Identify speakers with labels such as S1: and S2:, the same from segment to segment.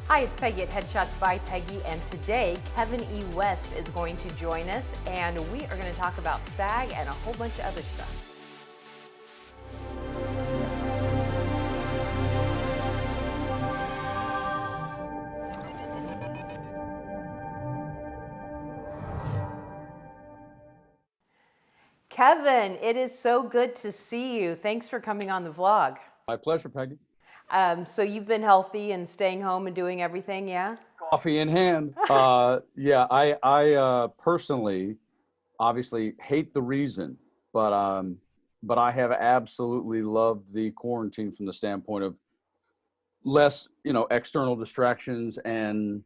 S1: Hi, it's Peggy at Headshots by Peggy, and today KevinEWest is going to join us, and we are going to talk about SAG and a whole bunch of other stuff. Kevin, it is so good to see you. Thanks for coming on the vlog.
S2: My pleasure, Peggy.
S1: So you've been healthy and staying home and doing everything, yeah?
S2: Coffee in hand. I personally, obviously, hate the reason, but I have absolutely loved the quarantine from the standpoint of less, external distractions and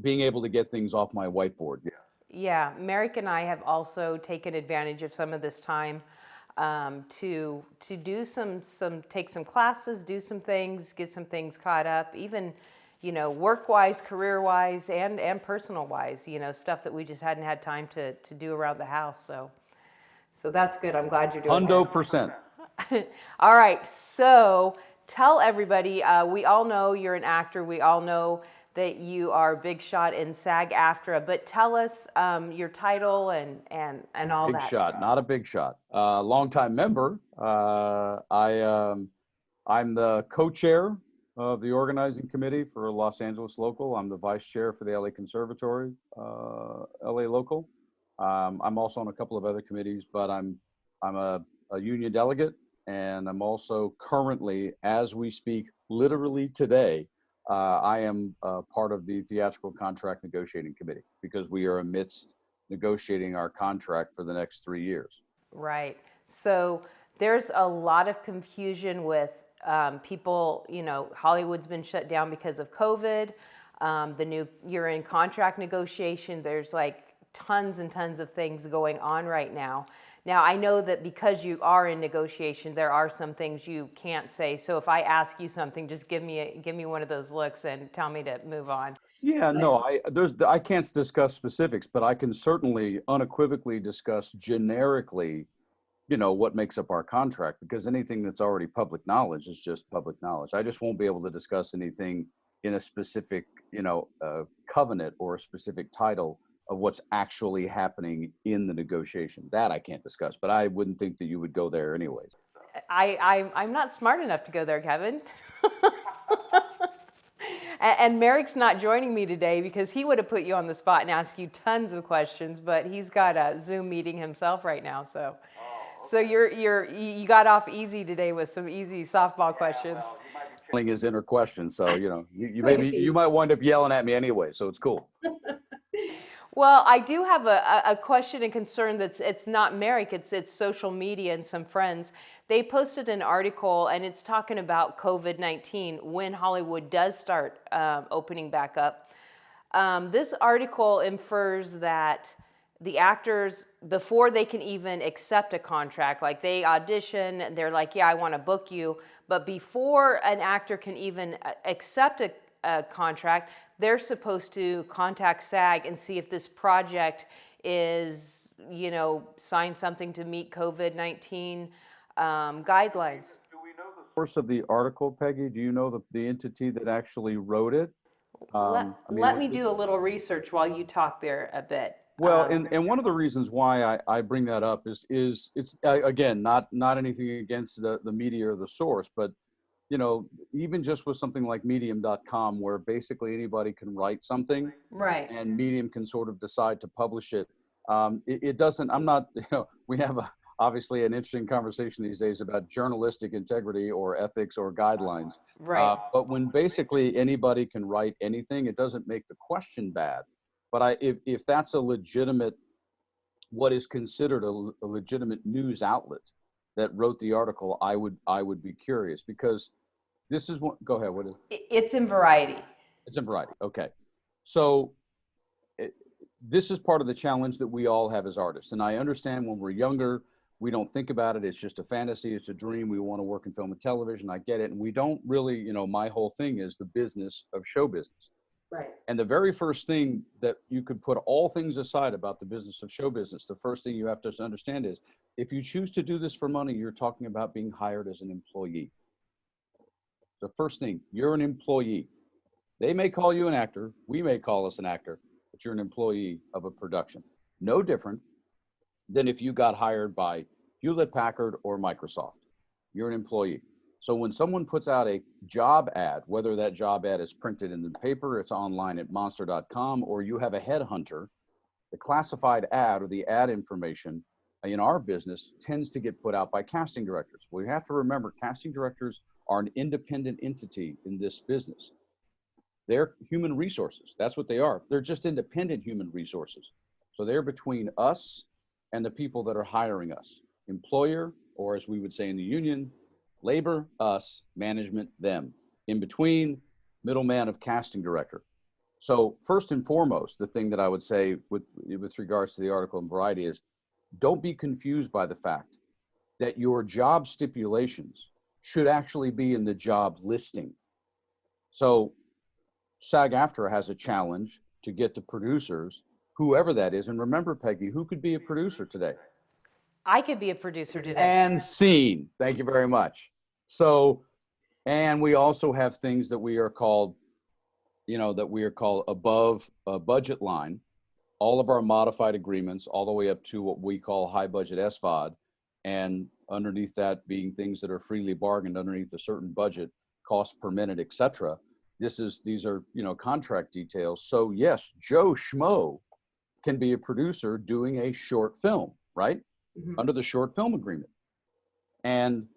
S2: being able to get things off my whiteboard. Yes.
S1: Yeah, Merrick and I have also taken advantage of some of this time to do take some classes, do some things, get some things caught up, even work-wise, career-wise, and personal-wise, stuff that we just hadn't had time to do around the house. So that's good. I'm glad you're doing that.
S2: 100%.
S1: All right, so tell everybody. We all know you're an actor. We all know that you are a big shot in SAG-AFTRA, but tell us your title and all
S2: Big
S1: that.
S2: Big shot, not a big shot. Longtime member. I'm the co-chair of the organizing committee for Los Angeles Local. I'm the vice chair for the LA Conservatory, LA Local. I'm also on a couple of other committees, but I'm a union delegate, and I'm also currently, as we speak, literally today, I am part of the Theatrical Contract negotiating committee because we are amidst negotiating our contract for the next 3 years.
S1: Right. So there's a lot of confusion with people, Hollywood's been shut down because of COVID. You're in contract negotiation. There's like tons and tons of things going on right now. Now, I know that because you are in negotiation, there are some things you can't say. So if I ask you something, just give me one of those looks and tell me to move on.
S2: Yeah, no, I can't discuss specifics, but I can certainly unequivocally discuss generically, what makes up our contract, because anything that's already public knowledge is just public knowledge. I just won't be able to discuss anything in a specific, covenant or a specific title of what's actually happening in the negotiation. That I can't discuss, but I wouldn't think that you would go there anyways.
S1: I'm not smart enough to go there, Kevin. And Merrick's not joining me today because he would have put you on the spot and asked you tons of questions, but he's got a Zoom meeting himself right now. So you got off easy today with some easy softball questions.
S2: Well, you might be channeling his inner question, so you might wind up yelling at me anyway, so it's cool.
S1: Well, I do have a question and concern it's not Merrick, it's social media and some friends. They posted an article and it's talking about COVID-19 when Hollywood does start opening back up. This article infers that the actors, before they can even accept a contract, like they audition, they're like, yeah, I want to book you. But before an actor can even accept a contract, they're supposed to contact SAG and see if this project is, sign something to meet COVID-19 guidelines.
S2: Do we know the source of the article, Peggy? Do you know the entity that actually wrote it?
S1: Let me do a little research while you talk there a bit.
S2: Well, and one of the reasons why I bring that up is it's again not anything against the media or the source, but even just with something like medium.com, where basically anybody can write something,
S1: right,
S2: and Medium can sort of decide to publish it. It doesn't, I'm not, we have obviously an interesting conversation these days about journalistic integrity or ethics or guidelines.
S1: right.
S2: But when basically anybody can write anything, it doesn't make the question bad. But if that's a legitimate, what is considered a legitimate news outlet that wrote the article, I would be curious, because this is what, go ahead, what is it?
S1: It's in Variety.
S2: It's in Variety, okay. So this is part of the challenge that we all have as artists. And I understand when we're younger, we don't think about it. It's just a fantasy, it's a dream. We want to work in film and television, I get it. And we don't really, my whole thing is the business of show business.
S1: Right.
S2: And the very first thing that you could put all things aside about the business of show business, the first thing you have to understand is, if you choose to do this for money, you're talking about being hired as an employee. The first thing, you're an employee. They may call you an actor. We may call us an actor, but you're an employee of a production. No different than if you got hired by Hewlett Packard or Microsoft. You're an employee. So when someone puts out a job ad, whether that job ad is printed in the paper, it's online at monster.com, or you have a headhunter, the classified ad or the ad information in our business tends to get put out by casting directors. We have to remember casting directors are an independent entity in this business. They're human resources. That's what they are. They're just independent human resources. So they're between us and the people that are hiring us. Employer, or as we would say in the union, labor, us, management, them. In between, middleman of casting director. So first and foremost, the thing that I would say with regards to the article in Variety is, don't be confused by the fact that your job stipulations should actually be in the job listing. So SAG-AFTRA has a challenge to get the producers, whoever that is. And remember, Peggy, who could be a producer today?
S1: I could be a producer today.
S2: And scene. Thank you very much. So, and we also have things that we are called, above a budget line. All of our modified agreements, all the way up to what we call high budget SVOD, and underneath that being things that are freely bargained underneath a certain budget, cost per minute, etc. These are contract details. So yes, Joe Schmo can be a producer doing a short film, right? Mm-hmm. Under the short film agreement. And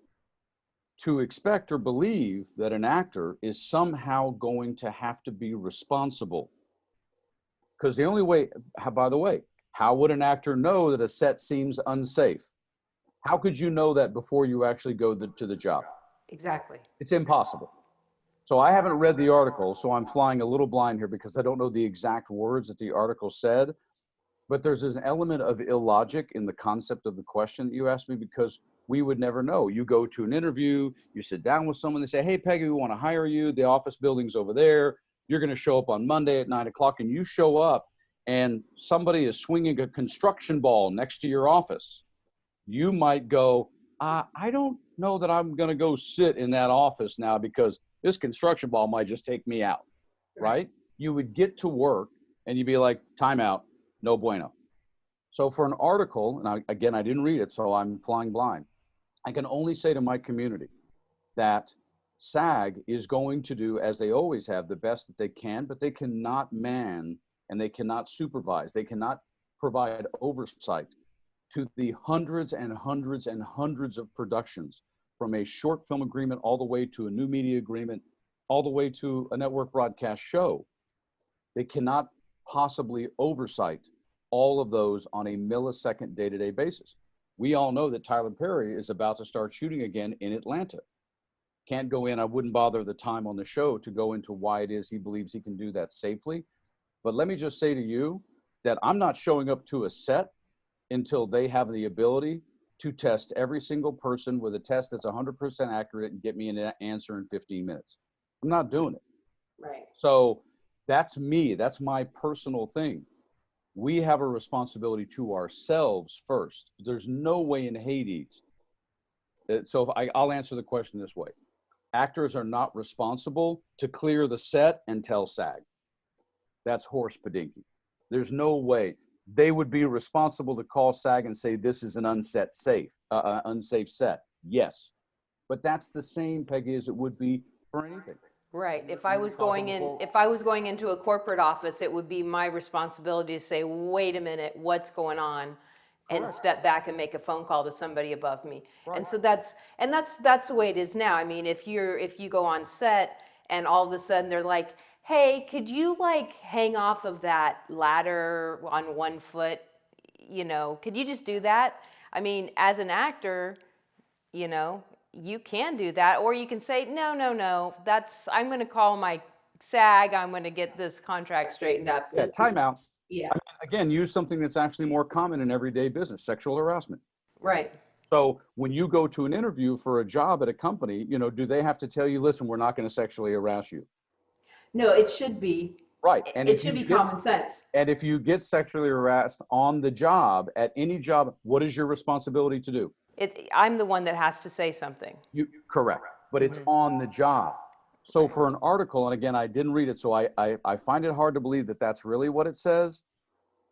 S2: to expect or believe that an actor is somehow going to have to be responsible, because the only way, by the way, how would an actor know that a set seems unsafe? How could you know that before you actually go to the job?
S1: Exactly.
S2: It's impossible. So I haven't read the article, so I'm flying a little blind here because I don't know the exact words that the article said. But there's an element of illogic in the concept of the question that you asked me, because we would never know. You go to an interview, you sit down with someone, they say, hey, Peggy, we want to hire you. The office building's over there. You're going to show up on Monday at 9 o'clock, and you show up and somebody is swinging a construction ball next to your office. You might go, I don't know that I'm going to go sit in that office now because this construction ball might just take me out, right? You would get to work and you'd be like, time out, no bueno. So for an article, and I didn't read it, so I'm flying blind. I can only say to my community that SAG is going to do, as they always have, the best that they can, but they cannot man and they cannot supervise. They cannot provide oversight to the hundreds and hundreds and hundreds of productions, from a short film agreement all the way to a new media agreement, all the way to a network broadcast show. They cannot possibly oversight all of those on a millisecond day-to-day basis. We all know that Tyler Perry is about to start shooting again in Atlanta. Can't go in, I wouldn't bother the time on the show to go into why it is he believes he can do that safely. But let me just say to you that I'm not showing up to a set until they have the ability to test every single person with a test that's 100% accurate and get me an answer in 15 minutes. I'm not doing it.
S1: Right. So
S2: that's me. That's my personal thing. We have a responsibility to ourselves first. There's no way in Hades. So I'll answer the question this way. Actors are not responsible to clear the set and tell SAG. That's horse pedinky. There's no way. They would be responsible to call SAG and say, this is an unsafe set. Yes. But that's the same, Peggy, as it would be for anything.
S1: Right. If I was going into a corporate office, it would be my responsibility to say, wait a minute, what's going on? And step back and make a phone call to somebody above me. Right. And so that's the way it is now. I mean, if you go on set and all of a sudden they're like, hey, could you hang off of that ladder on one foot? Could you just do that? I mean, as an actor, you can do that, or you can say, no, I'm going to call my SAG. I'm going to get this contract straightened up.
S2: Yeah, time out.
S1: Yeah.
S2: I mean, again, use something that's actually more common in everyday business, sexual harassment.
S1: Right.
S2: So when you go to an interview for a job at a company, do they have to tell you, listen, we're not going to sexually harass you?
S1: No, it should be.
S2: Right. And
S1: it should be common sense.
S2: And if you get sexually harassed on the job, at any job, what is your responsibility to do?
S1: I'm the one that has to say something.
S2: Correct. But it's on the job. So for an article, and again, I didn't read it, so I find it hard to believe that that's really what it says.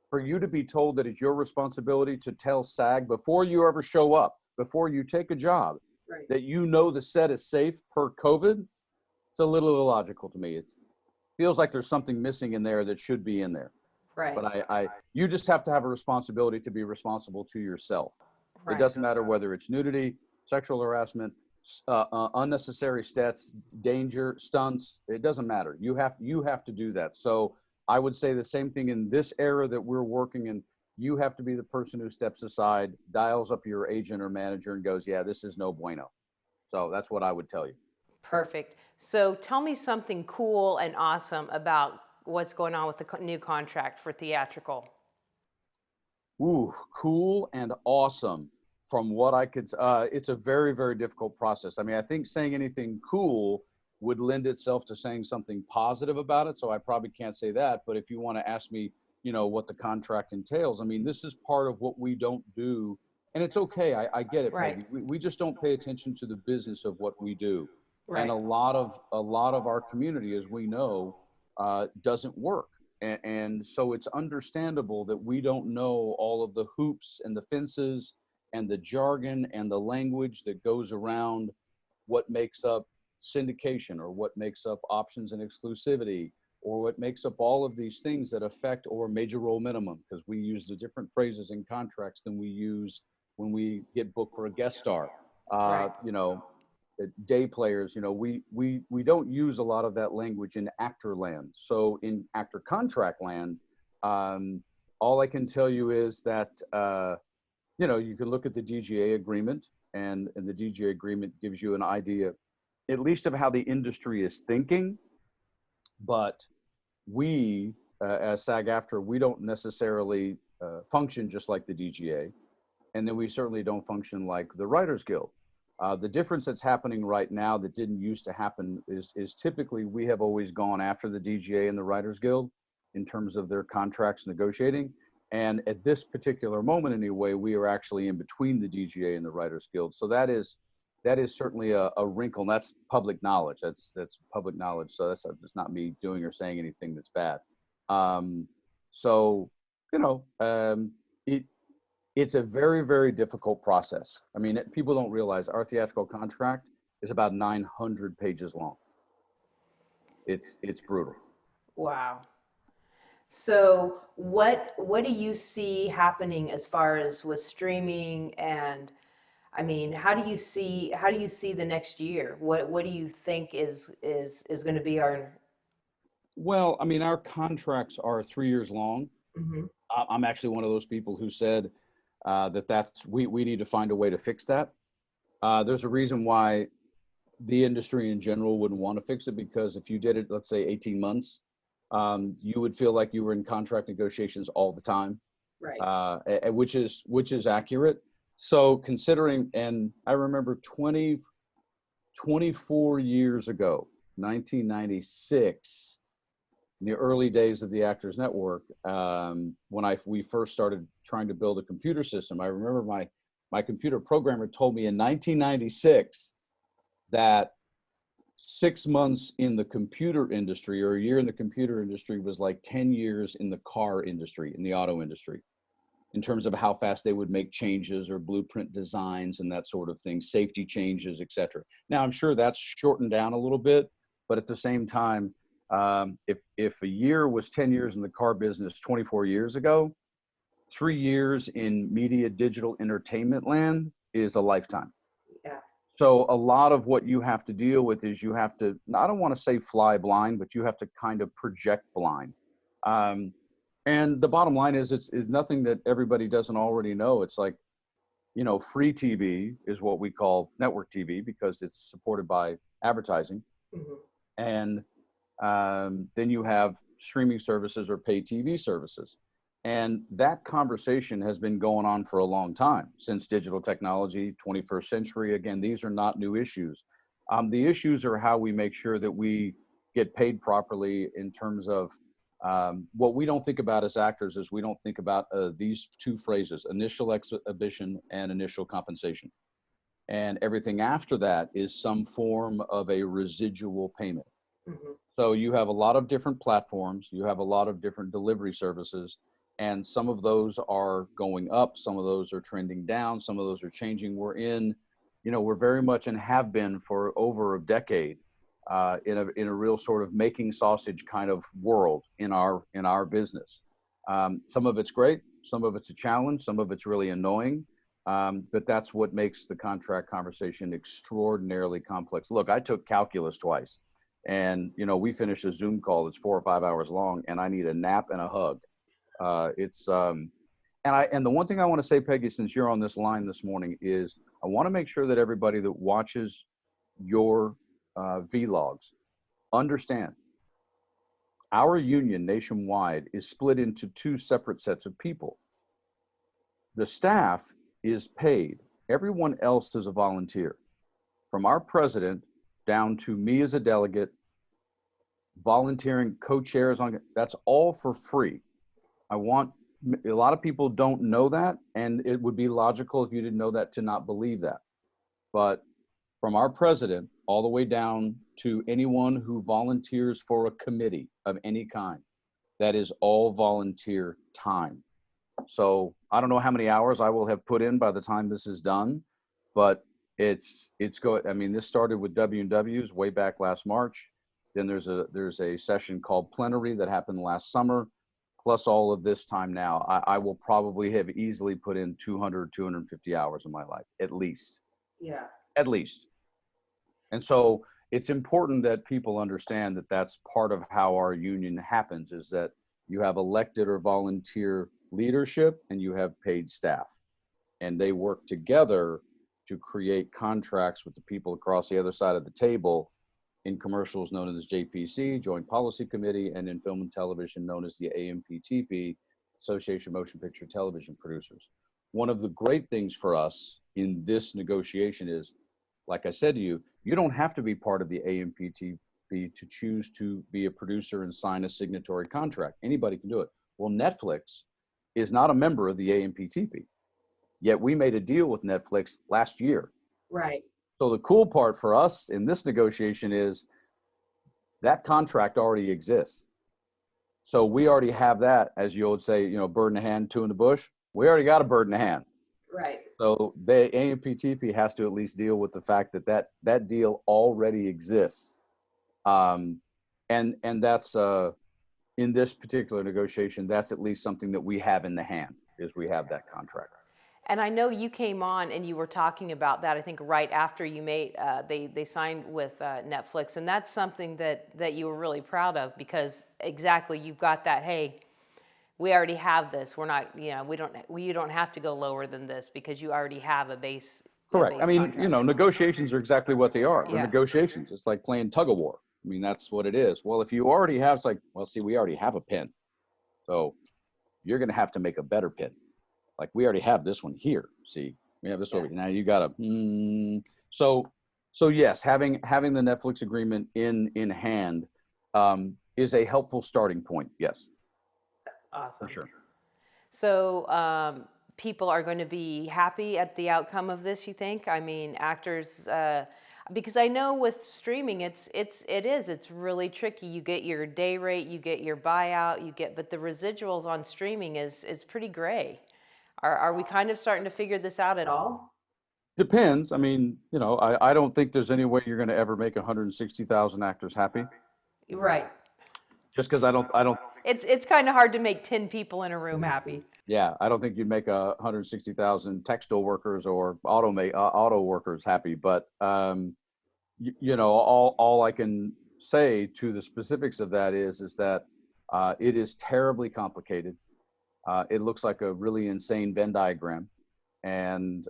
S2: For you to be told that it's your responsibility to tell SAG before you ever show up, before you take a job,
S1: Right.
S2: that you know the set is safe per COVID, it's a little illogical to me. It feels like there's something missing in there that should be in there.
S1: Right.
S2: But you just have to have a responsibility to be responsible to yourself. It
S1: Right.
S2: doesn't matter whether it's nudity, sexual harassment, unnecessary stats, danger, stunts. It doesn't matter. You have to do that. So I would say the same thing in this era that we're working in. You have to be the person who steps aside, dials up your agent or manager and goes, yeah, this is no bueno. So that's what I would tell you.
S1: Perfect. So tell me something cool and awesome about what's going on with the new contract for theatrical.
S2: Ooh, cool and awesome. From what I could, it's a very, very difficult process. I mean, I think saying anything cool would lend itself to saying something positive about it. So I probably can't say that. But if you want to ask me, what the contract entails, I mean, this is part of what we don't do. And it's okay. I get it,
S1: Right.
S2: Peggy. We just don't pay attention to the business of what we do.
S1: Right.
S2: And a lot of our community, as we know, doesn't work. And so it's understandable that we don't know all of the hoops and the fences and the jargon and the language that goes around what makes up syndication or what makes up options and exclusivity or what makes up all of these things that affect or major role minimum, because we use the different phrases in contracts than we use when we get booked for a guest star.
S1: Right.
S2: Day players, we don't use a lot of that language in actor land. So in actor contract land, all I can tell you is that, you can look at the DGA agreement, and the DGA agreement gives you an idea, at least of how the industry is thinking. But we, as SAG-AFTRA, we don't necessarily function just like the DGA. And then we certainly don't function like the Writers Guild. The difference that's happening right now that didn't used to happen is typically we have always gone after the DGA and the Writers Guild in terms of their contracts negotiating. And at this particular moment anyway, we are actually in between the DGA and the Writers Guild. So that is certainly a wrinkle, and that's public knowledge. That's public knowledge. So that's not me doing or saying anything that's bad. It's a very, very difficult process. I mean, people don't realize our theatrical contract is about 900 pages long. It's brutal.
S1: Wow. So what do you see happening as far as with streaming? And I mean, how do you see the next year? What do you think is going to be our?
S2: Well, I mean, our contracts are 3 years long.
S1: Mm-hmm.
S2: I'm actually one of those people who said we need to find a way to fix that. There's a reason why the industry in general wouldn't want to fix it, because if you did it, let's say 18 months, you would feel like you were in contract negotiations all the time,
S1: Right.
S2: which is accurate. So considering, and I remember 24 years ago, 1996, in the early days of the Actors Network, when we first started trying to build a computer system, I remember my computer programmer told me in 1996 that 6 months in the computer industry or a year in the computer industry was like 10 years in the car industry, in the auto industry, in terms of how fast they would make changes or blueprint designs and that sort of thing, safety changes, etc. Now, I'm sure that's shortened down a little bit, but at the same time, if a year was 10 years in the car business 24 years ago, 3 years in media digital entertainment land is a lifetime.
S1: Yeah.
S2: So a lot of what you have to deal with is you have to, I don't want to say fly blind, but you have to kind of project blind. And the bottom line is it's nothing that everybody doesn't already know. It's like, free TV is what we call network TV because it's supported by advertising.
S1: Mm-hmm.
S2: And then you have streaming services or pay TV services. And that conversation has been going on for a long time, since digital technology, 21st century. Again, these are not new issues. The issues are how we make sure that we get paid properly in terms of what we don't think about as actors is we don't think about these two phrases, initial exhibition and initial compensation. And everything after that is some form of a residual payment.
S1: Mhm.
S2: So you have a lot of different platforms, you have a lot of different delivery services, and some of those are going up, some of those are trending down, some of those are changing. We're very much and have been for over a decade in a real sort of making sausage kind of world in our business. Some of it's great, some of it's a challenge, some of it's really annoying. But that's what makes the contract conversation extraordinarily complex. Look, I took calculus twice, and we finished a Zoom call that's 4 or 5 hours long, and I need a nap and a hug. And the one thing I want to say, Peggy, since you're on this line this morning, is I want to make sure that everybody that watches your vlogs understand our union nationwide is split into two separate sets of people. The staff is paid. Everyone else is a volunteer. From our president down to me as a delegate, volunteering, co-chairs on, that's all for free. A lot of people don't know that, and it would be logical if you didn't know that to not believe that. But from our president all the way down to anyone who volunteers for a committee of any kind, that is all volunteer time. So I don't know how many hours I will have put in by the time this is done, but it's good. I mean, this started with W&Ws way back last March. Then there's a session called Plenary that happened last summer, plus all of this time now. I will probably have easily put in 200, 250 hours of my life, at least.
S1: Yeah.
S2: At least. And so it's important that people understand that that's part of how our union happens, is that you have elected or volunteer leadership and you have paid staff, and they work together to create contracts with the people across the other side of the table in commercials known as JPC, Joint Policy Committee, and in film and television known as the AMPTP, Association of Motion Picture Television Producers. One of the great things for us in this negotiation is, like I said to you, you don't have to be part of the AMPTP to choose to be a producer and sign a signatory contract. Anybody can do it. Well, Netflix is not a member of the AMPTP, yet we made a deal with Netflix last year.
S1: Right.
S2: So the cool part for us in this negotiation is that contract already exists. So we already have that, as you would say, bird in the hand, two in the bush. We already got a bird in the hand.
S1: Right.
S2: So the AMPTP has to at least deal with the fact that deal already exists. And that's in this particular negotiation, that's at least something that we have in the hand, is we have that contract.
S1: And I know you came on and you were talking about that, I think right after you made, they signed with Netflix, and that's something that you were really proud of, because exactly, you've got that, hey, we already have this. We're not, you don't have to go lower than this because you already have a base.
S2: Correct. I mean,
S1: contract.
S2: negotiations are exactly what they are. They're
S1: Yeah.
S2: negotiations. It's like playing tug of war. I mean, that's what it is. Well, if you already have, it's like, well, see, we already have a pin. So you're going to have to make a better pin. Like, we already have this one here. See, we have this over here. Now you got to, so yes, having the Netflix agreement in hand is a helpful starting point. Yes.
S1: Awesome.
S2: For sure.
S1: So people are going to be happy at the outcome of this, you think? I mean, actors, because I know with streaming, it's really tricky. You get your day rate, you get your buyout, but the residuals on streaming is pretty gray. Are we kind of starting to figure this out at all?
S2: Depends. I mean, I don't think there's any way you're going to ever make 160,000 actors happy.
S1: Right.
S2: Just because I don't.
S1: It's kind of hard to make 10 people in a room happy.
S2: Yeah, I don't think you'd make 160,000 textile workers or auto workers happy. But all I can say to the specifics of that is that it is terribly complicated. It looks like a really insane Venn diagram, and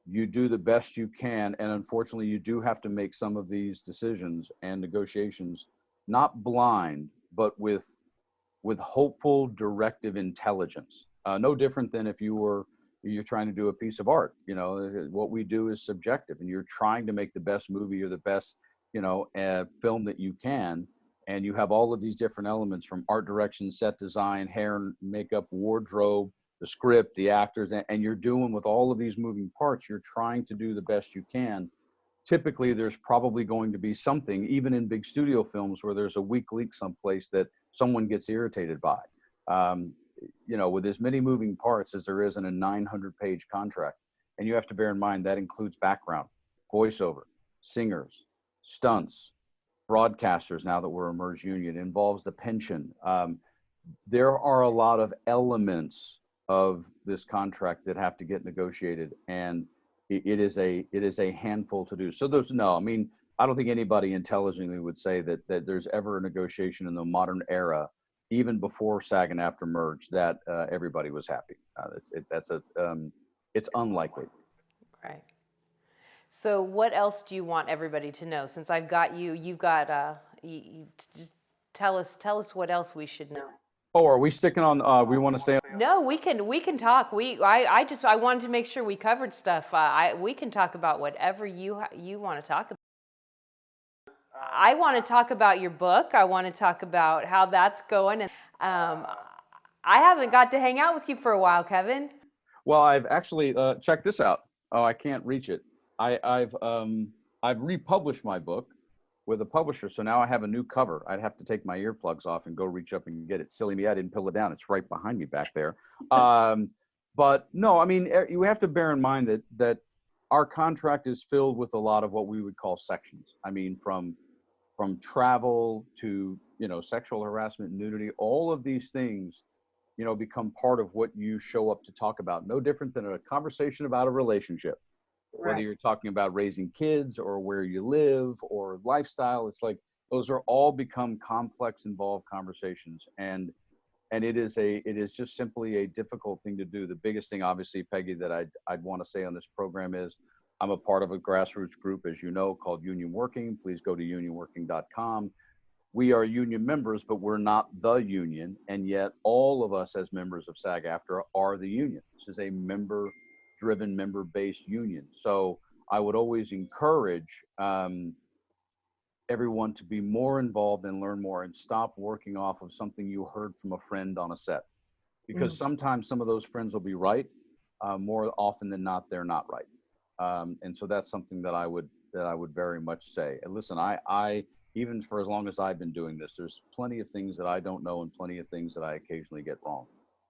S2: you do the best you can. And unfortunately, you do have to make some of these decisions and negotiations, not blind, but with hopeful directive intelligence. No different than if you're trying to do a piece of art. What we do is subjective, and you're trying to make the best movie or the best, film that you can. And you have all of these different elements, from art direction, set design, hair and makeup, wardrobe, the script, the actors, and you're doing with all of these moving parts, you're trying to do the best you can. Typically, there's probably going to be something, even in big studio films, where there's a weak link someplace that someone gets irritated by. You know, with as many moving parts as there is in a 900-page contract, and you have to bear in mind that includes background, voiceover, singers, stunts, broadcasters. Now that we're a merged union, it involves the pension. There are a lot of elements of this contract that have to get negotiated, and it is a handful to do. So I mean, I don't think anybody intelligently would say that there's ever a negotiation in the modern era, even before SAG and AFTRA merged, that everybody was happy. It's unlikely.
S1: Right. So what else do you want everybody to know? Since I've got you, you've got, just tell us what else we should know.
S2: Oh, are we sticking on, we want to stay on?
S1: No, we can talk. I wanted to make sure we covered stuff. We can talk about whatever you want to talk about. I want to talk about your book. I want to talk about how that's going. And I haven't got to hang out with you for a while, Kevin.
S2: Well, I've actually, checked this out. Oh, I can't reach it. I've republished my book with a publisher, so now I have a new cover. I'd have to take my earplugs off and go reach up and get it. Silly me, I didn't pull it down. It's right behind me back there. But no, I mean, you have to bear in mind that our contract is filled with a lot of what we would call sections. I mean, from travel to, you know, sexual harassment, nudity, all of these things, you know, become part of what you show up to talk about. No different than a conversation about a relationship. Right. Whether you're talking about raising kids or where you live or lifestyle, it's like those are all become complex, involved conversations, and it is just simply a difficult thing to do. The biggest thing, obviously, Peggy, that I'd want to say on this program is I'm a part of a grassroots group, as you know, called Union Working. Please go to unionworking.com. We are union members, but we're not the union, and yet all of us as members of SAG-AFTRA are the union. This is a member-driven, member-based union. So I would always encourage everyone to be more involved and learn more, and stop working off of something you heard from a friend on a set, because sometimes some of those friends will be right. More often than not, they're not right. And so that's something that I would very much say. And listen, I even for as long as I've been doing this, there's plenty of things that I don't know and plenty of things that I occasionally get wrong.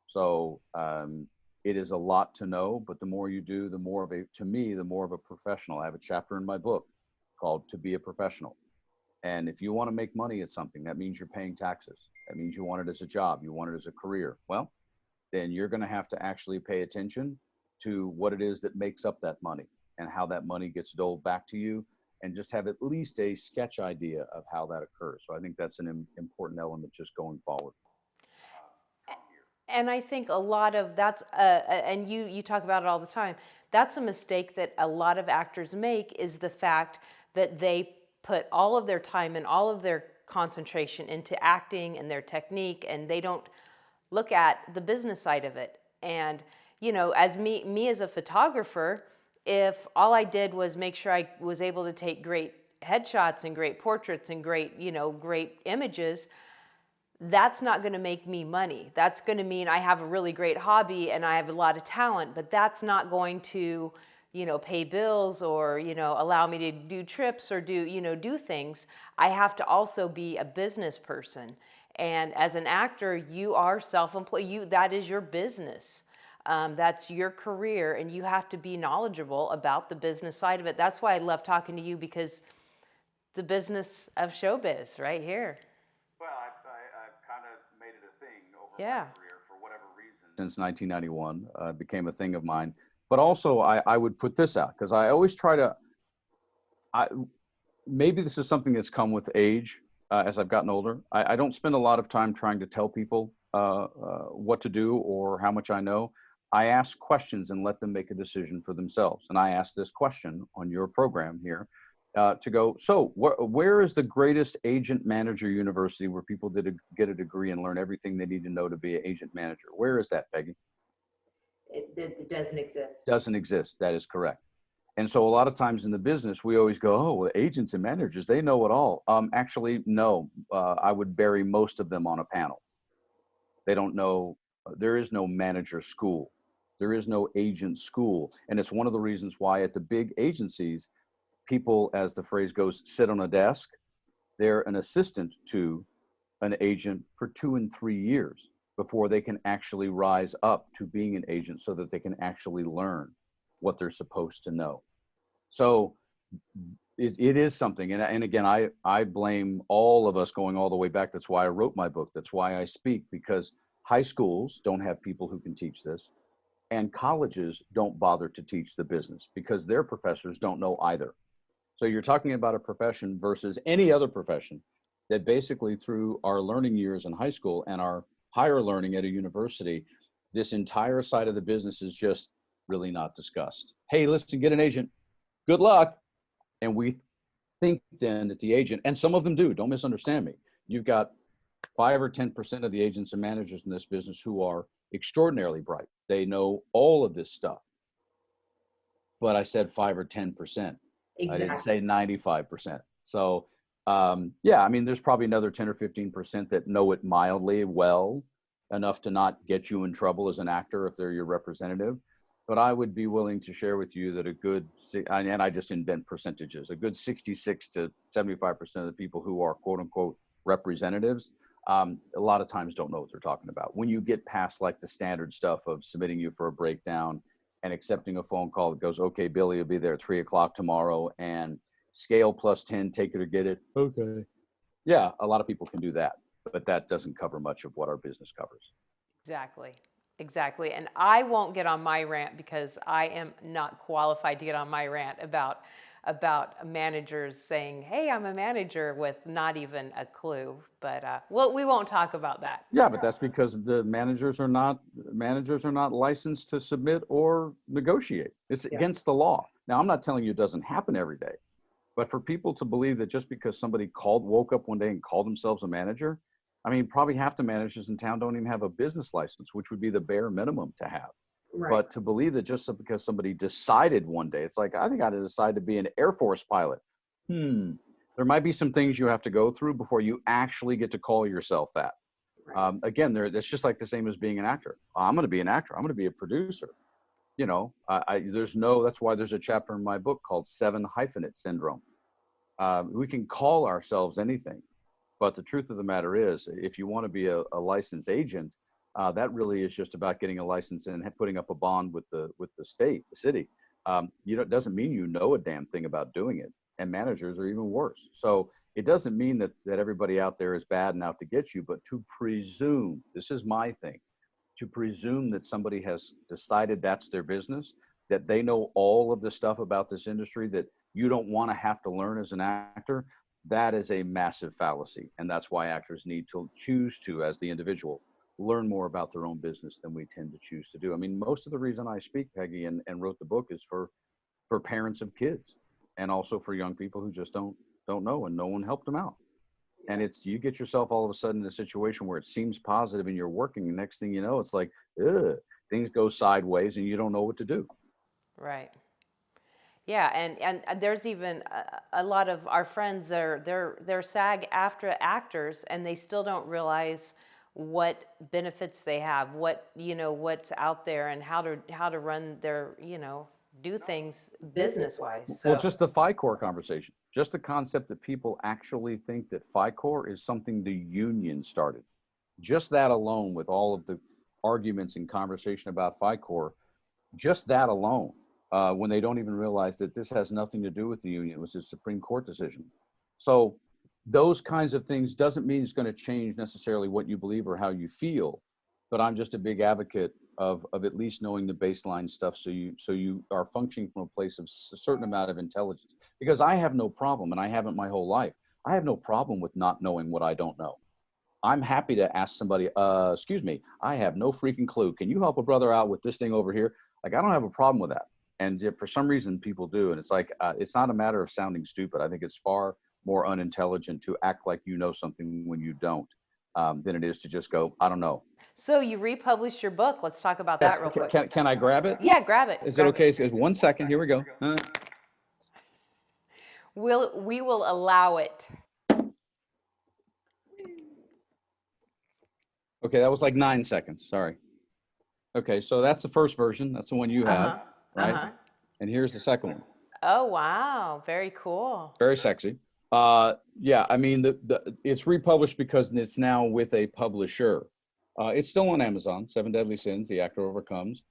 S2: So it is a lot to know, but the more you do, the more of a professional. I have a chapter in my book called To Be a Professional. And if you want to make money at something, that means you're paying taxes. That means you want it as a job. You want it as a career. Well, then you're going to have to actually pay attention to what it is that makes up that money and how that money gets doled back to you, and just have at least a sketch idea of how that occurs. So I think that's an important element just going forward.
S1: And I think a lot of that's, and you talk about it all the time, that's a mistake that a lot of actors make, is the fact that they put all of their time and all of their concentration into acting and their technique, and they don't look at the business side of it. And, you know, as me as a photographer, if all I did was make sure I was able to take great headshots and great portraits and great, you know, great images, that's not going to make me money. That's going to mean I have a really great hobby and I have a lot of talent, but that's not going to, you know, pay bills or, you know, allow me to do trips or do things. I have to also be a business person. And as an actor, you are self-employed. That is your business. That's your career, and you have to be knowledgeable about the business side of it. That's why I love talking to you, because the business of showbiz right here.
S2: Well, I've kind of made it a thing over my career for whatever reason. Since 1991, it became a thing of mine. But also, I would put this out, because I always try to, maybe this is something that's come with age as I've gotten older. I don't spend a lot of time trying to tell people what to do or how much I know. I ask questions and let them make a decision for themselves. And I asked this question on your program here to go, so where is the greatest agent manager university where people get a degree and learn everything they need to know to be an agent manager? Where is that, Peggy?
S1: It doesn't exist.
S2: Doesn't exist. That is correct. And so a lot of times in the business, we always go, oh, well, agents and managers, they know it all. Actually, no. I would bury most of them on a panel. They don't know There is no manager school. There is no agent school. And it's one of the reasons why at the big agencies, people, as the phrase goes, sit on a desk. They're an assistant to an agent for 2 and 3 years before they can actually rise up to being an agent, so that they can actually learn what they're supposed to know. So it is something. And again, I blame all of us going all the way back. That's why I wrote my book. That's why I speak, because high schools don't have people who can teach this. And colleges don't bother to teach the business because their professors don't know either. So you're talking about a profession versus any other profession that basically through our learning years in high school and our higher learning at a university, this entire side of the business is just really not discussed. Hey, listen, get an agent. Good luck. And we think then that the agent, and some of them do, don't misunderstand me. You've got 5 or 10% of the agents and managers in this business who are extraordinarily bright. They know all of this stuff. But I said 5 or 10%. Exactly. I didn't say 95%. So yeah, I mean, there's probably another 10 or 15% that know it mildly well enough to not get you in trouble as an actor if they're your representative. But I would be willing to share with you that a good, and I just invent percentages, a good 66 to 75% of the people who are quote unquote representatives, a lot of times don't know what they're talking about. When you get past like the standard stuff of submitting you for a breakdown and accepting a phone call that goes, okay, Billy will be there at 3 o'clock tomorrow and scale plus 10, take it or get it. Okay. Yeah, a lot of people can do that, but that doesn't cover much of what our business covers.
S1: Exactly. Exactly. And I won't get on my rant because I am not qualified to get on my rant about managers saying, hey, I'm a manager with not even a clue. But well, we won't talk about that.
S2: Yeah, but that's because the managers are not licensed to submit or negotiate. It's against the law. Now, I'm not telling you it doesn't happen every day, but for people to believe that just because somebody woke up one day and called themselves a manager, I mean, probably half the managers in town don't even have a business license, which would be the bare minimum to have. Right. But to believe that just because somebody decided one day, it's like, I think I decided to be an Air Force pilot. There might be some things you have to go through before you actually get to call yourself that. Right. Again, that's just like the same as being an actor. I'm going to be an actor. I'm going to be a producer. You know, that's why there's a chapter in my book called 7 hyphenate syndrome. We can call ourselves anything, but the truth of the matter is, if you want to be a licensed agent, that really is just about getting a license and putting up a bond with the state, the city. It doesn't mean you know a damn thing about doing it, and managers are even worse. So it doesn't mean that everybody out there is bad and out to get you, but to presume, this is my thing, to presume that somebody has decided that's their business, that they know all of the stuff about this industry that you don't want to have to learn as an actor, that is a massive fallacy. And that's why actors need to choose to, as the individual, learn more about their own business than we tend to choose to do. I mean, most of the reason I speak, Peggy, and wrote the book is for parents of kids, and also for young people who just don't know and no one helped them out. And you get yourself all of a sudden in a situation where it seems positive and you're working, and next thing you know, it's like, things go sideways and you don't know what to do.
S1: Right. Yeah, and there's even a lot of our friends they're SAG-AFTRA actors, and they still don't realize what benefits they have, what's out there, and how to run their do things business-wise. So.
S2: Well, just the FICOR conversation, just the concept that people actually think that FICOR is something the union started. Just that alone, with all of the arguments and conversation about FICOR, just that alone, when they don't even realize that this has nothing to do with the union, it was a Supreme Court decision. So those kinds of things doesn't mean it's going to change necessarily what you believe or how you feel, but I'm just a big advocate of at least knowing the baseline stuff, so you are functioning from a place of a certain amount of intelligence. Because I have no problem, and I haven't my whole life, I have no problem with not knowing what I don't know. I'm happy to ask somebody, excuse me, I have no freaking clue. Can you help a brother out with this thing over here? Like, I don't have a problem with that. And for some reason people do. And it's like, it's not a matter of sounding stupid. I think it's far more unintelligent to act like you know something when you don't, than it is to just go, I don't know.
S1: So you republished your book. Let's talk about that real quick.
S2: Can I grab it?
S1: Yeah, grab it.
S2: Is it okay? So 1 second. Here we go.
S1: We will allow it.
S2: Okay, that was like 9 seconds. Sorry. Okay, so that's the first version. That's the one you have,
S1: Uh-huh.
S2: right?
S1: Uh-huh.
S2: And here's the second one.
S1: Oh, wow. Very cool.
S2: Very sexy. Yeah, I mean, it's republished because it's now with a publisher. It's still on Amazon. Seven Deadly Sins: The Actor Overcomes.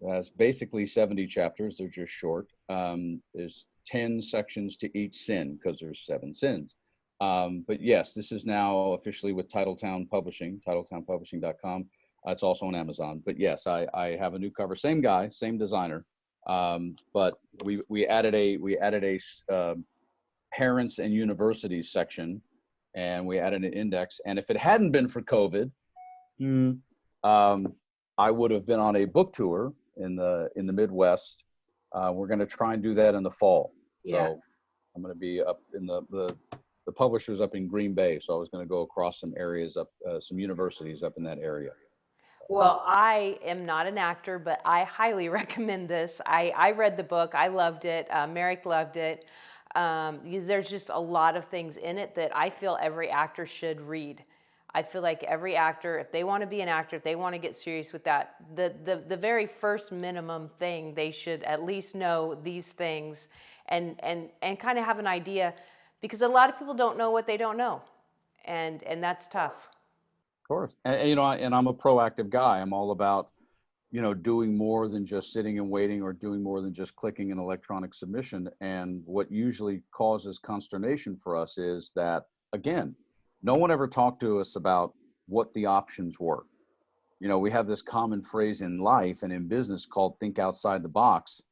S2: Has basically 70 chapters. They're just short. There's 10 sections to each sin because there's 7 sins. But yes, this is now officially with Titletown Publishing, titletownpublishing.com. It's also on Amazon. But yes, I have a new cover. Same guy, same designer. But we added a parents and universities section, and we added an index. And if it hadn't been for COVID, I would have been on a book tour in the Midwest. We're going to try and do that in the fall.
S1: Yeah.
S2: So I'm going to be up in the publisher's up in Green Bay. So I was going to go across some areas up, some universities up in that area.
S1: Well, I am not an actor, but I highly recommend this. I read the book. I loved it. Merrick loved it. Because there's just a lot of things in it that I feel every actor should read. I feel like every actor, if they want to be an actor, if they want to get serious with that, the very first minimum thing, they should at least know these things and kind of have an idea, because a lot of people don't know what they don't know. And that's tough.
S2: Of course. And you know, and I'm a proactive guy. I'm all about, doing more than just sitting and waiting, or doing more than just clicking an electronic submission. And what usually causes consternation for us is that, again, no one ever talked to us about what the options were. We have this common phrase in life and in business called think outside the box.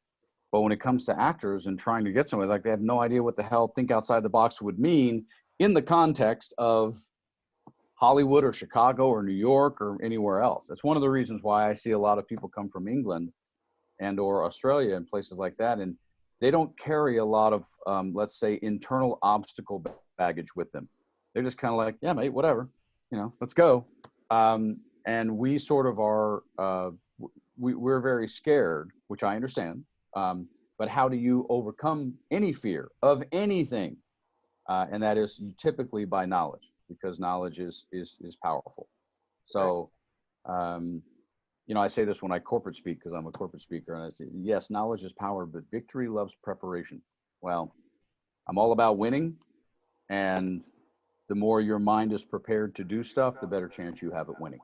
S2: But when it comes to actors and trying to get somewhere, like, they have no idea what the hell think outside the box would mean in the context of Hollywood or Chicago or New York or anywhere else. That's one of the reasons why I see a lot of people come from England and or Australia and places like that, and they don't carry a lot of, let's say, internal obstacle baggage with them. They're just kind of like, yeah, mate, whatever, let's go. And we sort of are, we're very scared, which I understand. But how do you overcome any fear of anything? And that is typically by knowledge, because knowledge is powerful. So, I say this when I corporate speak, because I'm a corporate speaker, and I say, yes, knowledge is power, but victory loves preparation. Well, I'm all about winning, and the more your mind is prepared to do stuff, the better chance you have at winning.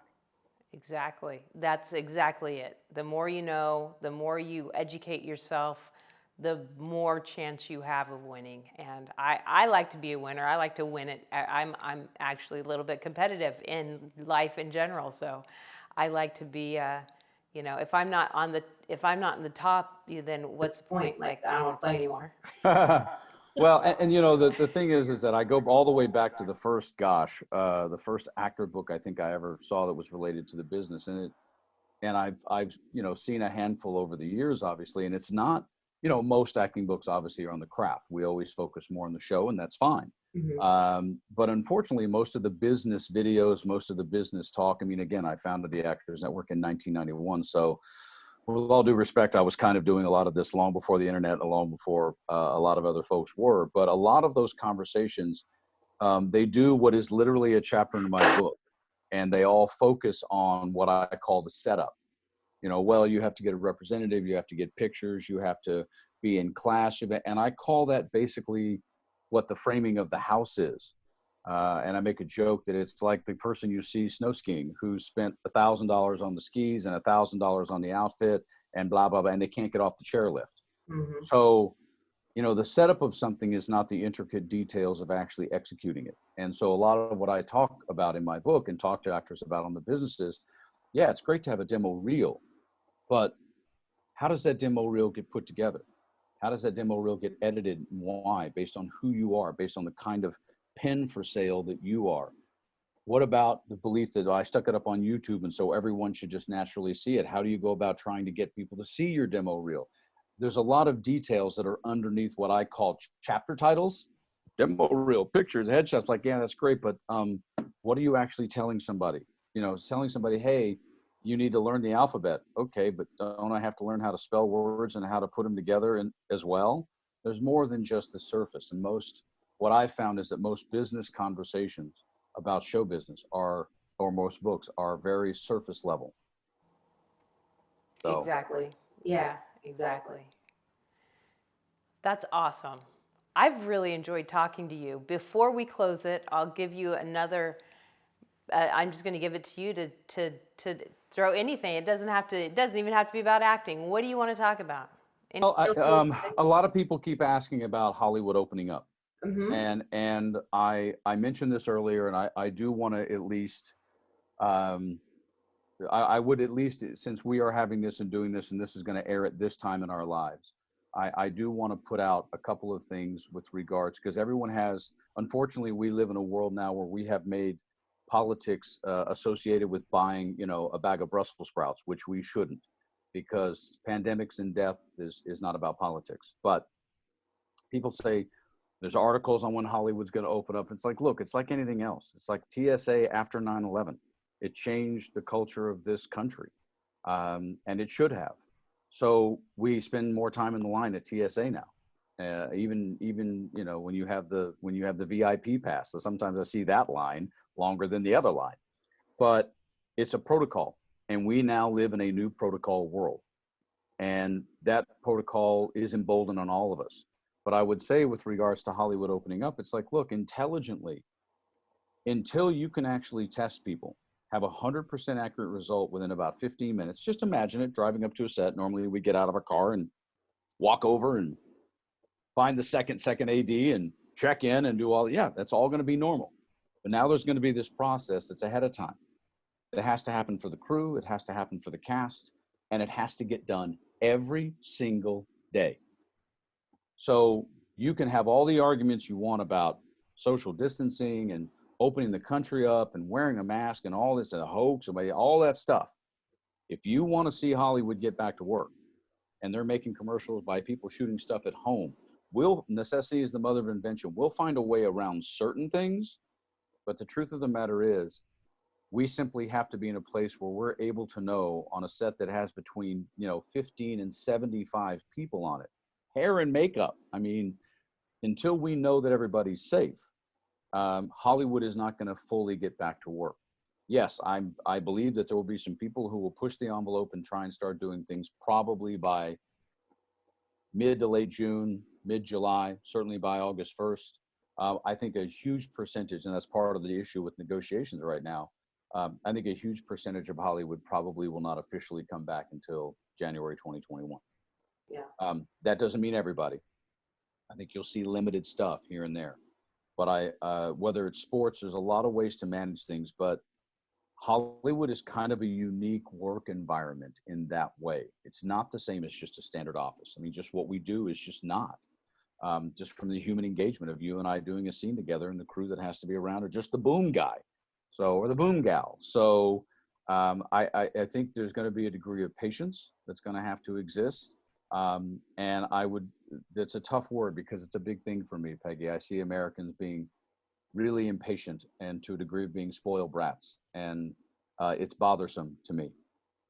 S1: Exactly. That's exactly it. The more you know, the more you educate yourself, the more chance you have of winning. And I like to be a winner. I like to win it. I'm actually a little bit competitive in life in general. So I like to be, if I'm not in the top, then what's the point? Like, I don't want to play anymore.
S2: Well, and the thing is that I go all the way back to the first actor book I think I ever saw that was related to the business, and I've seen a handful over the years, obviously, and it's not, most acting books obviously are on the craft. We always focus more on the show, and that's fine. Mm-hmm. But unfortunately, most of the business videos, most of the business talk, I mean, again, I founded the Actors Network in 1991, so with all due respect, I was kind of doing a lot of this long before the internet, long before a lot of other folks were. But a lot of those conversations, they do what is literally a chapter in my book, and they all focus on what I call the setup. Well, you have to get a representative, you have to get pictures, you have to be in class, and I call that basically what the framing of the house is. And I make a joke that it's like the person you see snow skiing who spent $1,000 on the skis and $1,000 on the outfit and blah, blah, blah, and they can't get off the chairlift. Mm-hmm. So, the setup of something is not the intricate details of actually executing it. And so a lot of what I talk about in my book and talk to actors about on the business is, yeah, it's great to have a demo reel, but how does that demo reel get put together? How does that demo reel get edited, and why? Based on who you are, based on the kind of pen for sale that you are. What about the belief that I stuck it up on YouTube and so everyone should just naturally see it? How do you go about trying to get people to see your demo reel? There's a lot of details that are underneath what I call chapter titles. Demo reel, pictures, headshots, like, yeah, that's great, but what are you actually telling somebody? Telling somebody, hey, you need to learn the alphabet. Okay, but don't I have to learn how to spell words and how to put them together as well? There's more than just the surface. And what I found is that most business conversations about show business or most books are very surface level. So
S1: Exactly. Yeah, exactly. That's awesome. I've really enjoyed talking to you. Before we close it, I'll give you another. I'm just going to give it to you to throw anything. It doesn't have to. It doesn't even have to be about acting. What do you want to talk about?
S2: well, a lot of people keep asking about Hollywood opening up. And I mentioned this earlier, and I do want to at least um, I would at least, since we are having this and doing this, and this is going to air at this time in our lives, I do want to put out a couple of things with regards, because everyone has, unfortunately, we live in a world now where we have made politics associated with buying, a bag of Brussels sprouts, which we shouldn't, because pandemics and death is not about politics. But people say there's articles on when Hollywood's going to open up. It's like, look, it's like anything else. It's like TSA after 9/11. It changed the culture of this country, and it should have. So we spend more time in the line at TSA now. Even when you have the VIP pass. So sometimes I see that line longer than the other line, but it's a protocol, and we now live in a new protocol world, and that protocol is emboldened on all of us. But I would say, with regards to Hollywood opening up, it's like, look, intelligently, until you can actually test people, have a 100% accurate result within about 15 minutes. Just imagine it, driving up to a set. Normally we get out of our car and walk over and find the second AD and check in and do all, yeah, that's all going to be normal. But now there's going to be this process that's ahead of time. It has to happen for the crew. It has to happen for the cast, and it has to get done every single day. So you can have all the arguments you want about social distancing and opening the country up and wearing a mask and all this, and a hoax and all that stuff. If you want to see Hollywood get back to work, and they're making commercials by people shooting stuff at home, necessity is the mother of invention. We'll find a way around certain things, but the truth of the matter is, we simply have to be in a place where we're able to know, on a set that has between 15 and 75 people on it, hair and makeup. I mean, until we know that everybody's safe, Hollywood is not going to fully get back to work. Yes, I believe that there will be some people who will push the envelope and try and start doing things probably by mid to late June, mid-July, certainly by August 1st. I think a huge percentage, and that's part of the issue with negotiations right now, I think a huge percentage of Hollywood probably will not officially come back until January 2021.
S1: Yeah.
S2: That doesn't mean everybody. I think you'll see limited stuff here and there. But whether it's sports, there's a lot of ways to manage things, but Hollywood is kind of a unique work environment in that way. It's not the same as just a standard office. I mean, just what we do is just not. Just from the human engagement of you and I doing a scene together, and the crew that has to be around, or just the boom guy, or the boom gal. So I think there's going to be a degree of patience that's going to have to exist. And that's a tough word, because it's a big thing for me, Peggy. I see Americans being really impatient, and to a degree of being spoiled brats. And it's bothersome to me.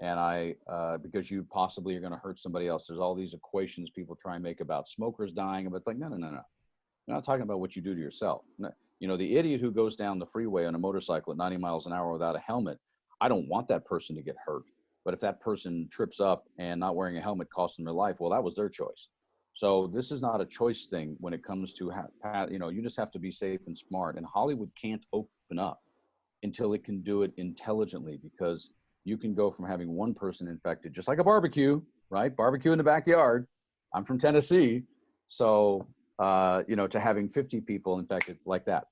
S2: And because you possibly are going to hurt somebody else. There's all these equations people try and make about smokers dying, but it's like, no. You're not talking about what you do to yourself. The idiot who goes down the freeway on a motorcycle at 90 miles an hour without a helmet, I don't want that person to get hurt. But if that person trips up and not wearing a helmet costs them their life, well, that was their choice. So this is not a choice thing when it comes to, you just have to be safe and smart. And Hollywood can't open up until it can do it intelligently, because you can go from having one person infected, just like a barbecue, right? Barbecue in the backyard. I'm from Tennessee. So, to having 50 people infected like that.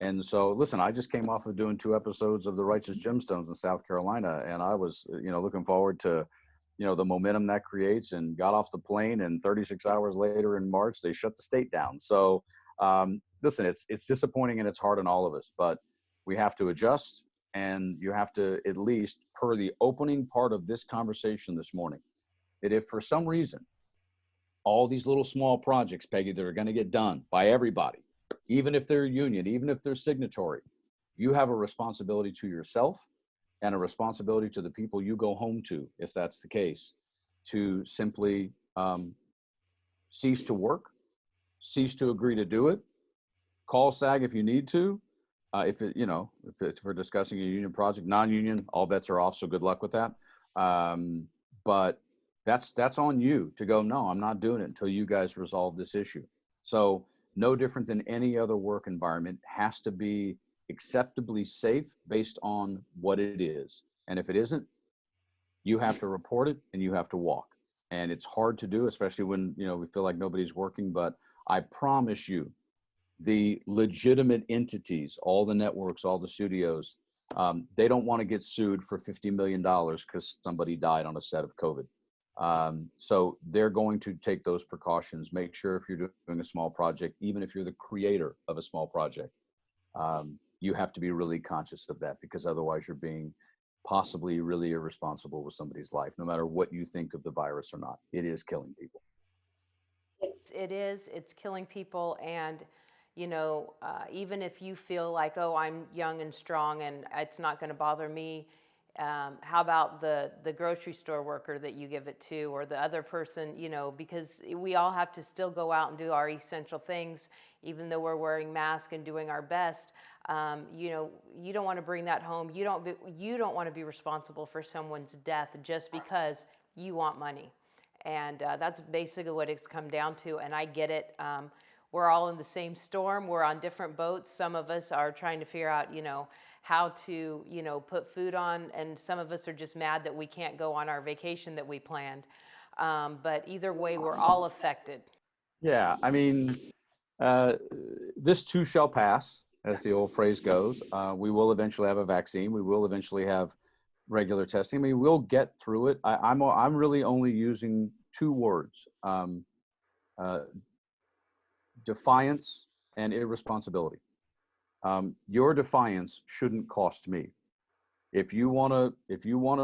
S2: And so, listen, I just came off of doing 2 episodes of The Righteous Gemstones in South Carolina, and I was, looking forward to, the momentum that creates, and got off the plane, and 36 hours later in March, they shut the state down. So, listen, it's disappointing, and it's hard on all of us, but we have to adjust, and you have to, at least per the opening part of this conversation this morning, that if for some reason, all these little small projects, Peggy, that are going to get done by everybody, even if they're union, even if they're signatory, you have a responsibility to yourself and a responsibility to the people you go home to, if that's the case, to simply cease to work, cease to agree to do it, call SAG if you need to. If it's for discussing a union project, non-union, all bets are off. So good luck with that. But that's on you to go, no, I'm not doing it until you guys resolve this issue. So no different than any other work environment, has to be acceptably safe based on what it is. And if it isn't, you have to report it and you have to walk. And it's hard to do, especially when, we feel like nobody's working. But I promise you, the legitimate entities, all the networks, all the studios, they don't want to get sued for $50 million because somebody died on a set of COVID. So they're going to take those precautions. Make sure if you're doing a small project, even if you're the creator of a small project, you have to be really conscious of that, because otherwise you're being possibly really irresponsible with somebody's life, no matter what you think of the virus or not. It is killing people.
S1: It's killing people. And, even if you feel like, oh, I'm young and strong and it's not going to bother me, how about the grocery store worker that you give it to, or the other person, because we all have to still go out and do our essential things, even though we're wearing masks and doing our best. You don't want to bring that home. You don't want to be responsible for someone's death just because you want money. And that's basically what it's come down to. And I get it. We're all in the same storm. We're on different boats. Some of us are trying to figure out, how to, put food on. And some of us are just mad that we can't go on our vacation that we planned. But either way, we're all affected.
S2: Yeah, I mean, this too shall pass, as the old phrase goes. We will eventually have a vaccine. We will eventually have regular testing. I mean, we'll get through it. I'm really only using two words: defiance and irresponsibility. Your defiance shouldn't cost me. If you wanna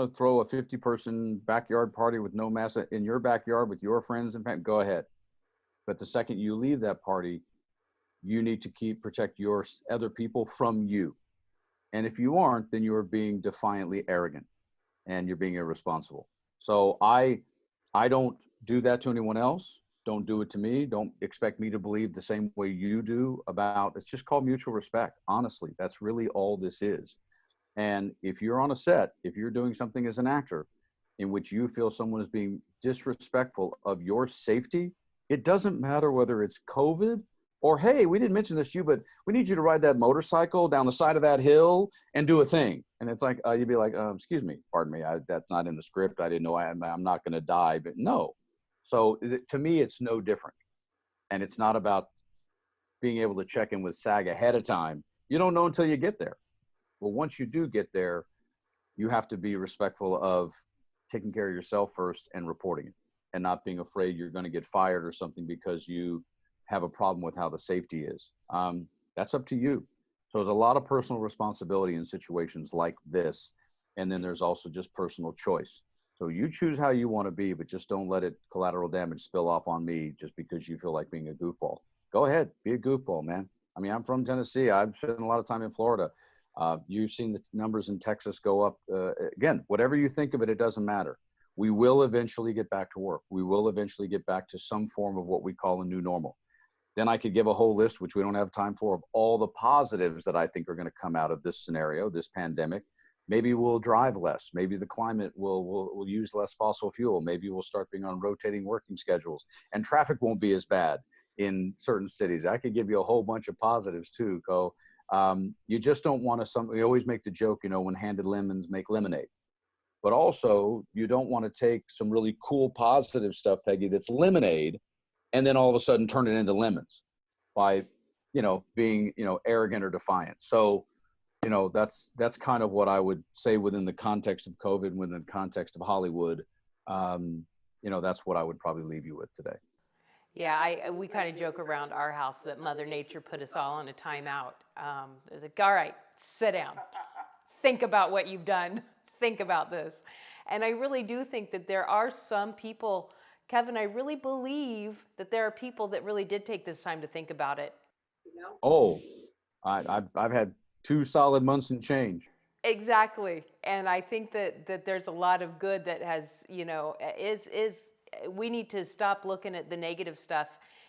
S2: throw a 50-person backyard party with no mask in your backyard with your friends and family, go ahead. But the second you leave that party, you need to protect your other people from you. And if you aren't, then you're being defiantly arrogant and you're being irresponsible. So I don't do that to anyone else. Don't do it to me. Don't expect me to believe the same way you do about, it's just called mutual respect. Honestly, that's really all this is. And if you're on a set, if you're doing something as an actor in which you feel someone is being disrespectful of your safety, it doesn't matter whether it's COVID or, hey, we didn't mention this to you, but we need you to ride that motorcycle down the side of that hill and do a thing. And it's like, you'd be like, excuse me, pardon me, that's not in the script. I didn't know I'm not going to die, but no. So to me, it's no different. And it's not about being able to check in with SAG ahead of time. You don't know until you get there. Well, once you do get there, you have to be respectful of taking care of yourself first and reporting it, and not being afraid you're going to get fired or something because you have a problem with how the safety is. That's up to you. So there's a lot of personal responsibility in situations like this. And then there's also just personal choice. So you choose how you want to be, but just don't let it collateral damage spill off on me just because you feel like being a goofball. Go ahead, be a goofball, man. I mean, I'm from Tennessee. I've spent a lot of time in Florida. You've seen the numbers in Texas go up. Again, whatever you think of it, it doesn't matter. We will eventually get back to work. We will eventually get back to some form of what we call a new normal. Then I could give a whole list, which we don't have time for, of all the positives that I think are going to come out of this scenario, this pandemic. Maybe we'll drive less. Maybe the climate will use less fossil fuel. Maybe we'll start being on rotating working schedules, and traffic won't be as bad in certain cities. I could give you a whole bunch of positives too, Ko. You just don't want to, we always make the joke, when handed lemons make lemonade. But also, you don't want to take some really cool positive stuff, Peggy, that's lemonade, and then all of a sudden turn it into lemons by, being, arrogant or defiant. So, that's kind of what I would say within the context of COVID, within the context of Hollywood. That's what I would probably leave you with today.
S1: Yeah, we kind of joke around our house that Mother Nature put us all on a timeout. It's like, all right, sit down. Think about what you've done. Think about this. And I really do think that there are some people, Kevin, I really believe that there are people that really did take this time to think about it.
S2: Oh, I've had 2 solid months and change.
S1: Exactly. And I think that there's a lot of good that has, we need to stop looking at the negative stuff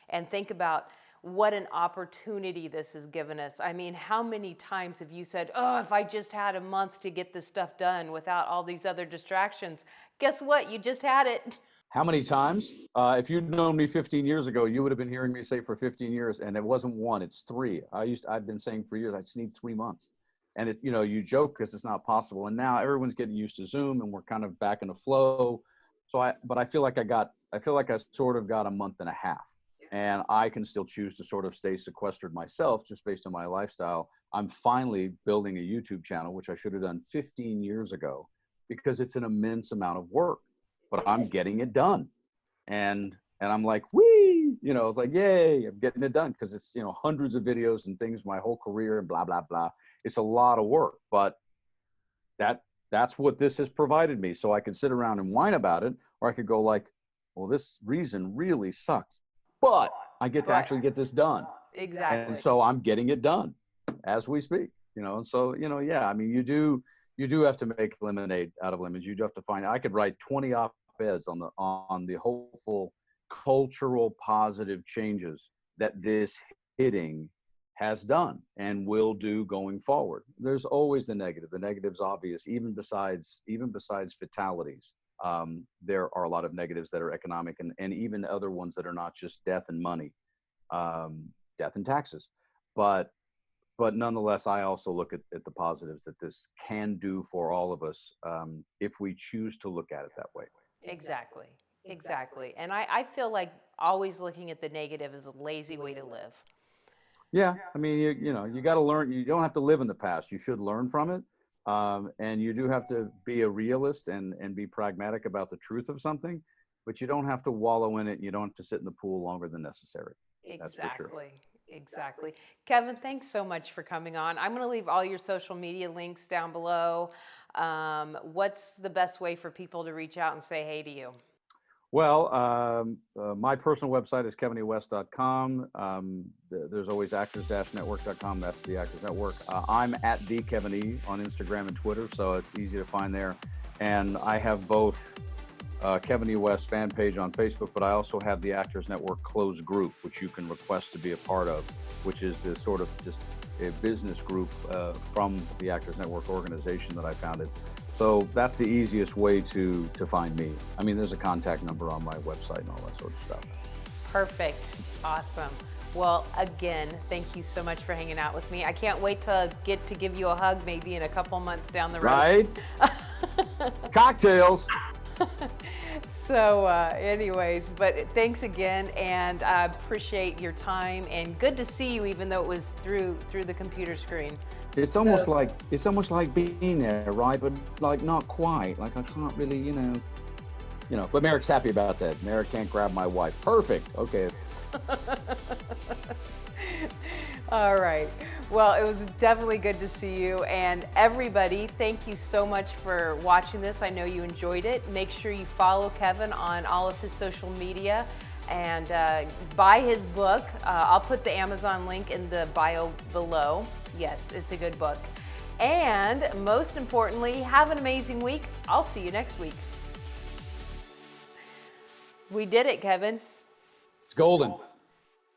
S1: and think about what an opportunity this has given us. I mean, how many times have you said, oh, if I just had a month to get this stuff done without all these other distractions? Guess what? You just had it.
S2: How many times? If you'd known me 15 years ago, you would have been hearing me say for 15 years, and it wasn't one, it's three. I've been saying for years, I just need 3 months. And it, you joke because it's not possible. And now everyone's getting used to Zoom, and we're kind of back in a flow. But I feel like I sort of got a month and a half. And I can still choose to sort of stay sequestered myself just based on my lifestyle. I'm finally building a YouTube channel, which I should have done 15 years ago, because it's an immense amount of work, but I'm getting it done. And I'm like, whee, it's like, yay, I'm getting it done, because it's, hundreds of videos and things, my whole career and blah, blah, blah. It's a lot of work, but that's what this has provided me. So I can sit around and whine about it, or I could go like, well, this reason really sucks, but I get to actually get this done.
S1: Exactly.
S2: And so I'm getting it done as we speak, and so, yeah, I mean, you do have to make lemonade out of lemons. You do have to find, I could write 20 op-eds on the hopeful cultural positive changes that this hitting has done and will do going forward. There's always the negative. The negative's obvious, even besides fatalities. There are a lot of negatives that are economic, and even other ones that are not just death and money, death and taxes. But nonetheless, I also look at the positives that this can do for all of us, if we choose to look at it that way.
S1: Exactly. And I feel like always looking at the negative is a lazy way to live.
S2: Yeah, I mean, you got to learn. You don't have to live in the past. You should learn from it. And you do have to be a realist and be pragmatic about the truth of something, but you don't have to wallow in it. And you don't have to sit in the pool longer than necessary. That's for sure.
S1: Exactly. Kevin, thanks so much for coming on. I'm going to leave all your social media links down below. What's the best way for people to reach out and say hey to you?
S2: Well, my personal website is KevinEWest.com. There's always actors-network.com. That's the Actors Network. I'm at the Kevin E on Instagram and Twitter, so it's easy to find there. And I have both KevinEWest fan page on Facebook, but I also have the Actors Network closed group, which you can request to be a part of, which is the sort of just a business group from the Actors Network organization that I founded. So that's the easiest way to find me. I mean, there's a contact number on my website and all that sort of stuff.
S1: Perfect. Awesome. Well, again, thank you so much for hanging out with me. I can't wait to get to give you a hug maybe in a couple months down the road.
S2: Right? Cocktails.
S1: So anyways, but thanks again, and I appreciate your time, and good to see you even though it was through the computer screen.
S2: It's almost like being there, right? But like not quite. Like I can't really, but Merrick's happy about that. Merrick can't grab my wife. Perfect. Okay.
S1: All right. Well, it was definitely good to see you, and everybody, thank you so much for watching this. I know you enjoyed it. Make sure you follow Kevin on all of his social media and buy his book. I'll put the Amazon link in the bio below. Yes, it's a good book. And most importantly, have an amazing week. I'll see you next week. We did it, Kevin.
S2: It's golden.